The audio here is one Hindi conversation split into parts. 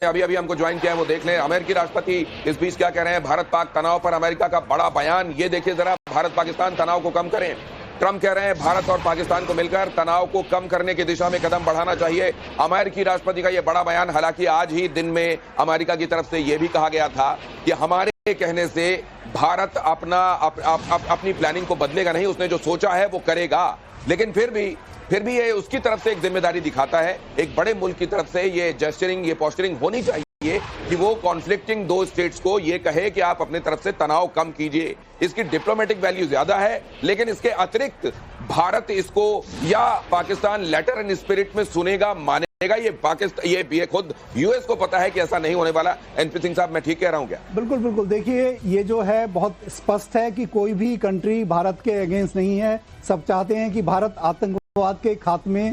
अभी अभी हमको ज्वाइन किया है वो देख लें। अमेरिकी राष्ट्रपति इस बीच क्या कह रहे हैं, भारत पाक तनाव पर अमेरिका का बड़ा बयान। ये देखिए जरा, भारत पाकिस्तान तनाव को कम करें। ट्रंप कह रहे हैं भारत और पाकिस्तान को मिलकर तनाव को कम करने की दिशा में कदम बढ़ाना चाहिए। अमेरिकी राष्ट्रपति का यह बड़ा बयान। हालांकि आज ही दिन में अमेरिका की तरफ से यह भी कहा गया था कि हमारे कहने से भारत अपनी प्लानिंग को बदलेगा नहीं, उसने जो सोचा है वो करेगा। लेकिन फिर भी ये उसकी तरफ से एक जिम्मेदारी दिखाता है। एक बड़े मुल्क की तरफ से ये जेस्चरिंग, ये पोस्चरिंग होनी चाहिए कि वो कॉन्फ्लिक्टिंग दो स्टेट्स को ये कहे कि आप अपने तरफ से तनाव कम कीजिए। इसकी डिप्लोमेटिक वैल्यू ज्यादा है, लेकिन इसके अतिरिक्त भारत इसको या पाकिस्तान लेटर एंड स्पिरिट में सुनेगा, मानेगा। ये पाकिस्तान, ये खुद यूएस को पता है कि ऐसा नहीं होने वाला। एनपी सिंह साहब, मैं ठीक कह रहा हूं क्या? बिल्कुल बिल्कुल। देखिए, ये जो है बहुत स्पष्ट है कि कोई भी कंट्री भारत के अगेंस्ट नहीं है। सब चाहते हैं कि भारत आतंकवाद के खात्मे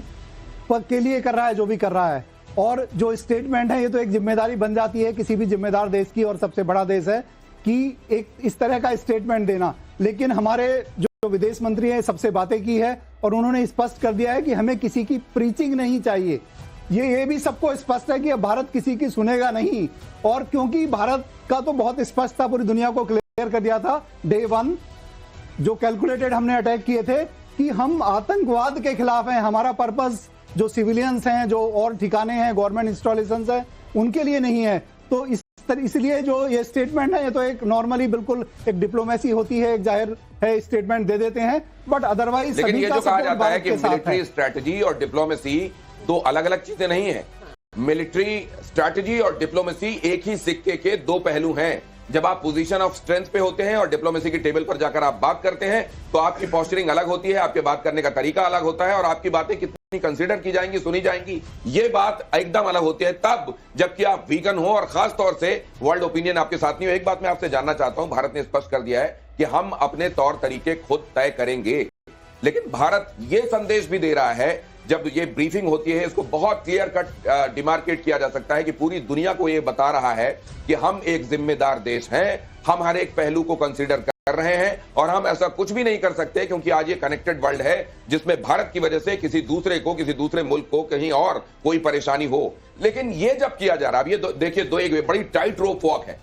के लिए कर रहा है जो भी कर रहा है। और जो स्टेटमेंट है, ये तो एक जिम्मेदारी बन जाती है किसी भी जिम्मेदार देश की, और सबसे बड़ा देश है, कि एक इस तरह का स्टेटमेंट देना। लेकिन हमारे जो विदेश मंत्री हैं, सबसे बातें की है और उन्होंने स्पष्ट कर दिया है कि हमें किसी की प्रीचिंग नहीं चाहिए। ये भी सबको स्पष्ट है कि अब भारत किसी की सुनेगा नहीं। और क्योंकि भारत का तो बहुत स्पष्ट था, पूरी दुनिया को क्लियर कर दिया था डे 1 जो कैलकुलेटेड हमने अटैक किए थे कि हम आतंकवाद के खिलाफ हैं। हमारा पर्पस जो सिविलियंस हैं, जो और ठिकाने हैं, गवर्नमेंट इंस्टॉलेशंस हैं, उनके लिए नहीं है। तो इसलिए जो ये स्टेटमेंट है, ये तो एक नॉर्मली बिल्कुल एक डिप्लोमेसी होती है, एक जाहिर है स्टेटमेंट दे देते हैं, बट अदरवाइज लेकिन ये जो कहा जाता है कि मिलिट्री स्ट्रेटजी और डिप्लोमेसी दो अलग अलग चीजें नहीं है। मिलिट्री स्ट्रेटजी और डिप्लोमेसी एक ही सिक्के के दो पहलू हैं। जब आप पोजीशन ऑफ स्ट्रेंथ पे होते हैं और डिप्लोमेसी की टेबल पर जाकर आप बात करते हैं, तो आपकी पोस्चरिंग अलग होती है, आपके बात करने का तरीका अलग होता है, और आपकी बातें कितनी कंसीडर की जाएंगी, सुनी जाएंगी, ये बात एकदम अलग होती है तब जबकि आप वीगन हो और खास तौर से वर्ल्ड ओपिनियन आपके साथ नहीं हो। एक बात मैं आपसे जानना चाहता हूं, भारत ने स्पष्ट कर दिया है कि हम अपने तौर तरीके खुद तय करेंगे। लेकिन भारत ये संदेश भी दे रहा है, जब ये ब्रीफिंग होती है, इसको बहुत क्लियर कट डिमार्केट किया जा सकता है कि पूरी दुनिया को ये बता रहा है कि हम एक जिम्मेदार देश हैं, हम हर एक पहलू को कंसीडर कर रहे हैं, और हम ऐसा कुछ भी नहीं कर सकते क्योंकि आज ये कनेक्टेड वर्ल्ड है जिसमें भारत की वजह से किसी दूसरे मुल्क को कहीं और कोई परेशानी हो। लेकिन ये जब किया जा रहा है, ये देखिए एक बड़ी टाइट रोप वॉक है।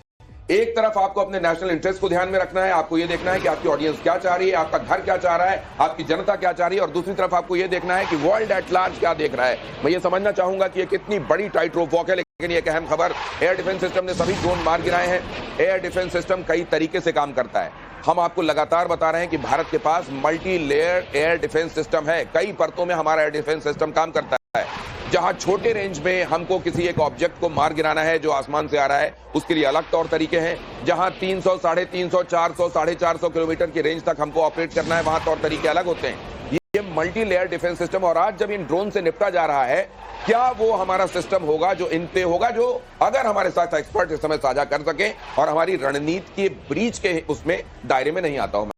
एक तरफ आपको अपने नेशनल इंटरेस्ट को ध्यान में रखना है, आपको यह देखना है कि आपकी ऑडियंस क्या चाह रही है, आपका घर क्या चाह रहा है, आपकी जनता क्या चाह रही है, और दूसरी तरफ आपको यह देखना है कि वर्ल्ड एट लार्ज क्या देख रहा है। मैं ये समझना चाहूंगा कि ये कितनी बड़ी टाइट रोप वॉक है। लेकिन ये एक अहम खबर, एयर डिफेंस सिस्टम ने सभी ड्रोन मार गिराए हैं। एयर डिफेंस सिस्टम कई तरीके से काम करता है। हम आपको लगातार बता रहे हैं कि भारत के पास multi layer air defence system है। कई परतों में हमारा एयर डिफेंस सिस्टम काम करता है। जहां छोटे रेंज में हमको किसी एक ऑब्जेक्ट को मार गिराना है जो आसमान से आ रहा है, उसके लिए अलग तौर तरीके हैं। जहां 300, 350, 400, 450 किलोमीटर की रेंज तक हमको ऑपरेट करना है, वहां तौर तरीके अलग होते हैं। ये मल्टी लेयर डिफेंस सिस्टम, और आज जब इन ड्रोन से निपटा जा रहा है, क्या वो हमारा सिस्टम होगा जो इन पे होगा, जो अगर हमारे साथ एक्सपर्ट इस समय साझा कर सके और हमारी रणनीति के ब्रीच के उसमें दायरे में नहीं आता हूं।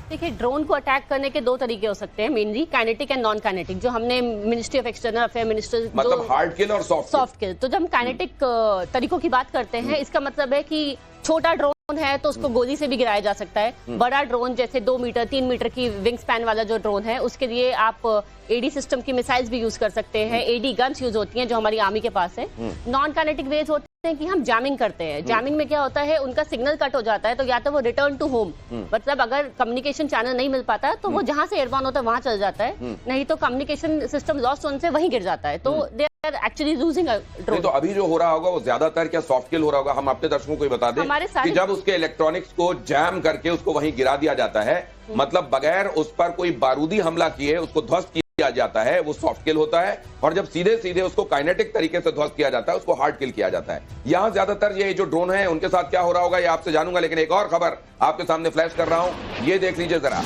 देखिए, ड्रोन को अटैक करने के दो तरीके हो सकते हैं, mainly kinetic and non kinetic, जो हमने ministry of external affair minister, मतलब हार्ड किल और सॉफ्ट किल। तो जब हम काइनेटिक तरीकों की बात करते हैं, इसका मतलब है कि छोटा ड्रोन है तो उसको गोली से भी गिराया जा सकता है। बड़ा ड्रोन जैसे 2 मीटर 3 मीटर की विंग स्पैन वाला जो ड्रोन है, उसके लिए आप एडी सिस्टम की मिसाइल्स भी यूज कर सकते हैं। एडी गन्स यूज होती हैं जो हमारी आर्मी के पास है। नॉन काइनेटिक वेज होते हैं कि हम जैमिंग करते हैं। जैमिंग में क्या होता है, उनका सिग्नल कट हो जाता है, तो या तो वो रिटर्न टू होम, मतलब अगर कम्युनिकेशन चैनल नहीं मिल पाता तो वो जहां से एयरबॉर्न होता है वहां चल जाता है, नहीं तो कम्युनिकेशन सिस्टम लॉस्ट होने से वहीं गिर जाता है। तो एक्चुअली लूजिंग अ ड्रोन। तो अभी जो हो रहा होगा वो ज्यादातर क्या सॉफ्ट किल हो रहा होगा? हम अपने दर्शकों को ही बता दें कि जब उसके इलेक्ट्रॉनिक्स को जैम करके उसको वहीं गिरा दिया जाता है, मतलब बगैर उस पर कोई बारूदी हमला किए उसको ध्वस्त किया जाता है, वो सॉफ्ट किल होता है। और जब सीधे सीधे उसको काइनेटिक तरीके से ध्वस्त किया जाता है, उसको हार्ड किल किया जाता है। यहां ज्यादातर ये जो ड्रोन है उनके साथ क्या हो रहा होगा ये आपसे जानूंगा, लेकिन एक और खबर आपके सामने फ्लैश कर रहा हूं, ये देख लीजिए जरा।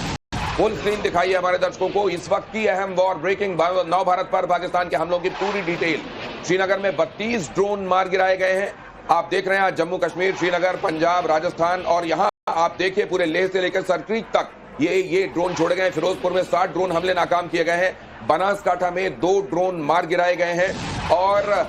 फुल स्क्रीन दिखाइए हमारे दर्शकों को इस वक्त की अहम वॉर ब्रेकिंग नव भारत पर पाकिस्तान के हमलों की पूरी डिटेल। श्रीनगर में 32 ड्रोन मार गिराए गए हैं। आप देख रहे हैं आज जम्मू कश्मीर, श्रीनगर, पंजाब, राजस्थान, और यहां आप देखिए पूरे लेह से लेकर सरक्रीक तक ये ड्रोन छोड़े गए हैं। फिरोजपुर में 60 ड्रोन हमले नाकाम किए गए हैं। बनासकांठा में 2 ड्रोन मार गिराए गए हैं। और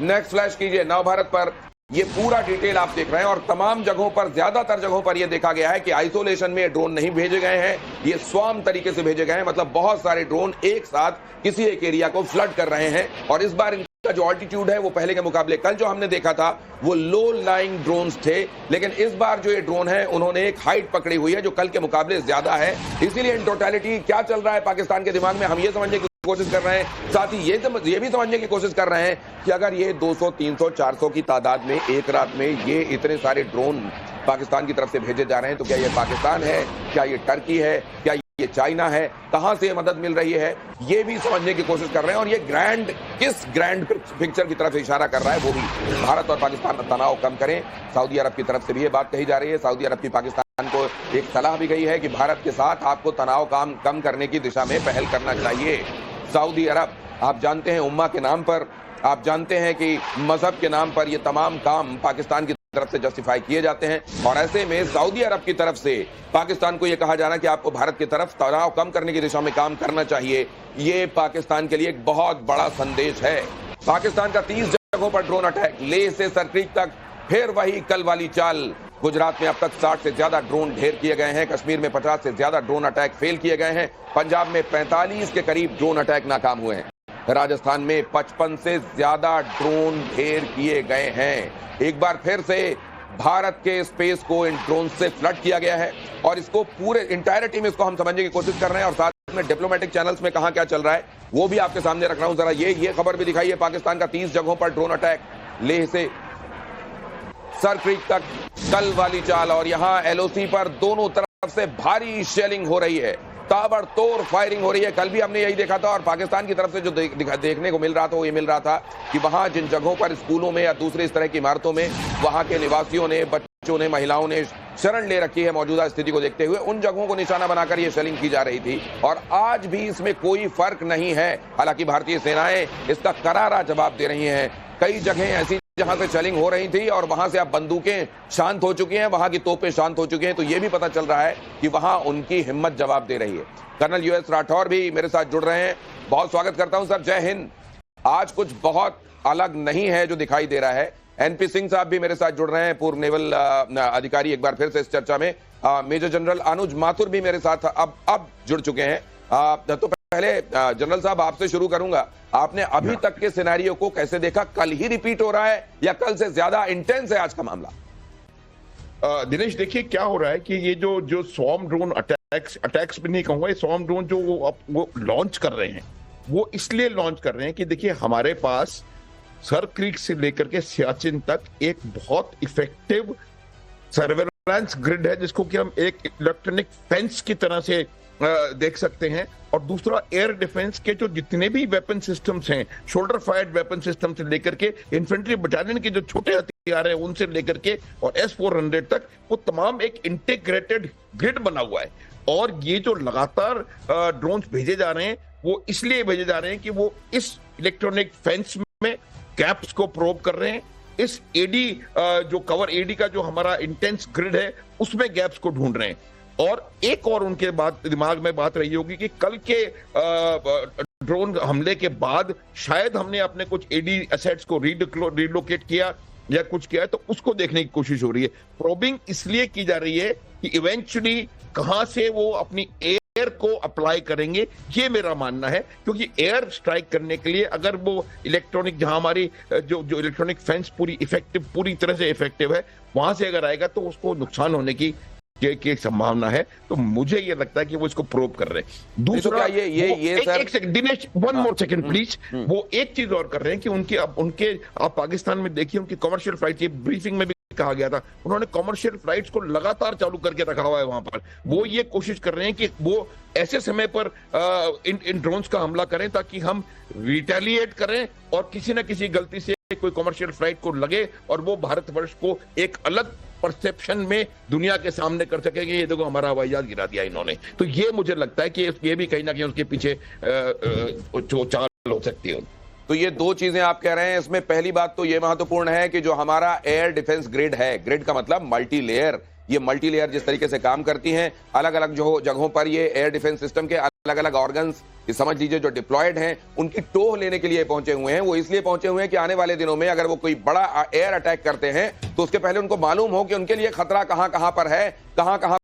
नेक्स्ट फ्लैश कीजिए नव भारत पर, ये पूरा डिटेल आप देख रहे हैं। और तमाम जगहों पर, ज्यादातर जगहों पर यह देखा गया है कि आइसोलेशन में ड्रोन नहीं भेजे गए हैं, ये स्वार्म तरीके से भेजे गए हैं। मतलब बहुत सारे ड्रोन एक साथ किसी एक एरिया को फ्लड कर रहे हैं, और इस बार का जो ऑल्टीट्यूड है वो पहले के मुकाबले, कल जो हमने देखा था वो लो लाइंग ड्रोन्स थे, लेकिन इस बार जो ये ड्रोन है उन्होंने एक हाइट पकड़ी हुई है जो कल के मुकाबले ज्यादा है। इसीलिए इन टोटलिटी क्या चल रहा है पाकिस्तान के दिमाग में, हम ये समझने की कोशिश कर रहे हैं, साथ ही ये भी समझने की कोशिश कर रहे हैं कि अगर ये 200, 300, 400 की तादाद में एक रात में ये इतने सारे ड्रोन पाकिस्तान की तरफ से भेजे जा रहे हैं, तो क्या ये पाकिस्तान है, क्या ये टर्की है, क्या ये चाइना है, कहां से मदद मिल रही है, ये भी समझने की कोशिश कर रहे हैं। और ये किस ग्रैंड पिक्चर की तरफ इशारा कर रहा है, वो भी भारत और पाकिस्तान का तनाव कम करें। सऊदी अरब की तरफ से भी ये बात कही जा रही है। सऊदी अरब की पाकिस्तान को एक सलाह भी गई है कि भारत के साथ आपको तनाव कम करने की दिशा में पहल करना चाहिए। सऊदी अरब, आप जानते हैं उम्मा के नाम पर, आप जानते हैं कि मजहब के नाम पर ये तमाम काम पाकिस्तान की तरफ से जस्टिफाई किए जाते हैं, और ऐसे में सऊदी अरब की तरफ से पाकिस्तान को यह कहा जाना कि आपको भारत की तरफ तनाव कम करने की दिशा में काम करना चाहिए, ये पाकिस्तान के लिए एक बहुत बड़ा संदेश है। पाकिस्तान का 30 जगहों पर ड्रोन अटैक, लेह से सरक्रीक तक फिर वही कल वाली चाल। गुजरात में अब तक 60 से ज्यादा ड्रोन ढेर किए गए हैं, कश्मीर में 50 से ज्यादा ड्रोन अटैक फेल किए गए हैं, पंजाब में 45 के करीब ड्रोन अटैक नाकाम हुए हैं, राजस्थान में 55 से ज्यादा ड्रोन ढेर किए गए हैं। एक बार फिर से भारत के स्पेस को इन ड्रोन से फ्लड किया गया है, और इसको पूरे इंटायरिटी में इसको हम समझने की कोशिश कर रहे हैं, और साथ में डिप्लोमेटिक चैनल्स में कहां क्या चल रहा है वो भी आपके सामने रख रहा हूं। जरा ये खबर भी दिखाई है, पाकिस्तान का 30 जगहों पर ड्रोन अटैक, लेह से सरक्रीक तक कल वाली चाल, और यहां एलओसी पर दोनों तरफ से भारी शेलिंग हो रही है, ताबड़तोड़ फायरिंग हो रही है। कल भी हमने यही देखा था, और पाकिस्तान की तरफ से जो देखने को मिल रहा था वो ये मिल रहा था कि वहां जिन जगहों पर स्कूलों में या दूसरे इस तरह की इमारतों में वहां के निवासियों ने, बच्चों ने, महिलाओं ने शरण ले रखी है मौजूदा स्थिति को देखते हुए, उन जगहों को निशाना बनाकर ये शेलिंग की जा रही थी, और आज भी इसमें कोई फर्क नहीं है। हालांकि भारतीय सेनाएं इसका करारा जवाब दे रही हैं। कई जगह ऐसी जहां से शेलिंग हो रही थी और वहां से अब बंदूकें शांत हो चुकी हैं, वहां की तोपें शांत हो चुकी हैं, तो यह भी पता चल रहा है कि वहां उनकी हिम्मत जवाब दे रही है। कर्नल यूएस राठौर भी मेरे साथ जुड़ रहे हैं, बहुत स्वागत करता हूं सर, जय हिंद। आज कुछ बहुत अलग नहीं है जो दिखाई दे रहा है। एनपी सिंह साहब भी मेरे साथ जुड़ रहे हैं, पूर्व नेवल अधिकारी, एक बार फिर से इस चर्चा में। मेजर जनरल अनुज माथुर भी मेरे साथ अब जुड़ चुके हैं। तो पहले जनरल साहब आपसे शुरू करूंगा, आपने अभी तक के सिनेरियो को कैसे देखा? कल ही रिपीट हो रहा है या कल से ज्यादा इंटेंस है आज का मामला? दिनेश, देखिए क्या हो रहा है कि ये जो स्वॉर्म ड्रोन अटैक्स भी नहीं कहूंगा, ये स्वॉर्म ड्रोन जो वो लॉन्च कर रहे हैं, वो इसलिए लॉन्च कर रहे हैं कि देखिए हमारे पास सर क्रीक से लेकर के सियाचिन तक एक बहुत इफेक्टिव सर्वेलेंस ग्रिड है, जिसको कि हम एक इलेक्ट्रॉनिक फेंस की तरह से देख सकते हैं। और दूसरा, एयर डिफेंस के जो जितने भी वेपन सिस्टम्स हैं, शोल्डर फायर्ड वेपन सिस्टम से लेकर के इन्फेंट्री बटालियन के जो छोटे हथियार हैं उनसे लेकर के और S-400 तक, वो तमाम एक इंटीग्रेटेड ग्रिड बना हुआ है। और ये जो लगातार ड्रोन्स भेजे जा रहे हैं वो इसलिए भेजे जा रहे हैं कि वो इस इलेक्ट्रॉनिक फेंस में गैप्स को प्रोब कर रहे हैं, इस एडी जो कवर एडी का जो हमारा इंटेंस ग्रिड है उसमें गैप्स को ढूंढ रहे हैं। और एक और उनके दिमाग में बात रही होगी कि कल के ड्रोन हमले के बाद शायद हमने अपने कुछ एडी एसेट्स को रिलोकेट किया या कुछ किया है, तो उसको देखने की कोशिश हो रही है। प्रोबिंग इसलिए की जा रही है कि इवेंचुअली कहां से वो अपनी एयर को अप्लाई करेंगे, ये मेरा मानना है। क्योंकि एयर स्ट्राइक करने के लिए अगर वो इलेक्ट्रॉनिक, जहां हमारी जो इलेक्ट्रॉनिक फेंस पूरी तरह से इफेक्टिव है, वहां से अगर आएगा तो उसको नुकसान होने की संभावना है। तो मुझे ये लगता है कि वो इसको प्रोब कर रहे हैं। दूसरा, एक second Dinesh, one more second please. वो एक चीज और कर रहे हैं कि उनके आप पाकिस्तान में देखिए, उनकी कमर्शियल फ्लाइट, ये ब्रीफिंग में भी कहा गया था, उन्होंने कमर्शियल फ्लाइट्स को लगातार चालू करके रखा हुआ है वहां पर। वो ये कोशिश कर रहे हैं कि वो ऐसे समय पर इन ड्रोन्स का हमला करें ताकि हम रिटेलिएट करें और किसी न किसी गलती से कोई कमर्शियल फ्लाइट को लगे और वो भारतवर्ष को एक अलग परसेप्शन में दुनिया के सामने कर सकेंगे, ये देखो हमारा हवाई जहाज गिरा दिया इन्होंने। तो ये मुझे लगता है कि ये भी कहीं ना कहीं उसके पीछे जो चाल हो सकती है। तो ये दो चीजें आप कह रहे हैं, इसमें पहली बात तो ये महत्वपूर्ण है कि जो हमारा एयर डिफेंस ग्रिड है, ग्रिड का मतलब मल्टी लेयर, ये मल्टी लेयर जिस तरीके से काम करती हैं, अलग अलग जो जगहों पर ये एयर डिफेंस सिस्टम के अलग अलग ऑर्गन्स, समझ लीजिए जो डिप्लॉयड हैं, उनकी टोह लेने के लिए पहुंचे हुए हैं। वो इसलिए पहुंचे हुए हैं कि आने वाले दिनों में अगर वो कोई बड़ा एयर अटैक करते हैं तो उसके पहले उनको मालूम हो कि उनके लिए खतरा कहां कहां पर है, कहां कहां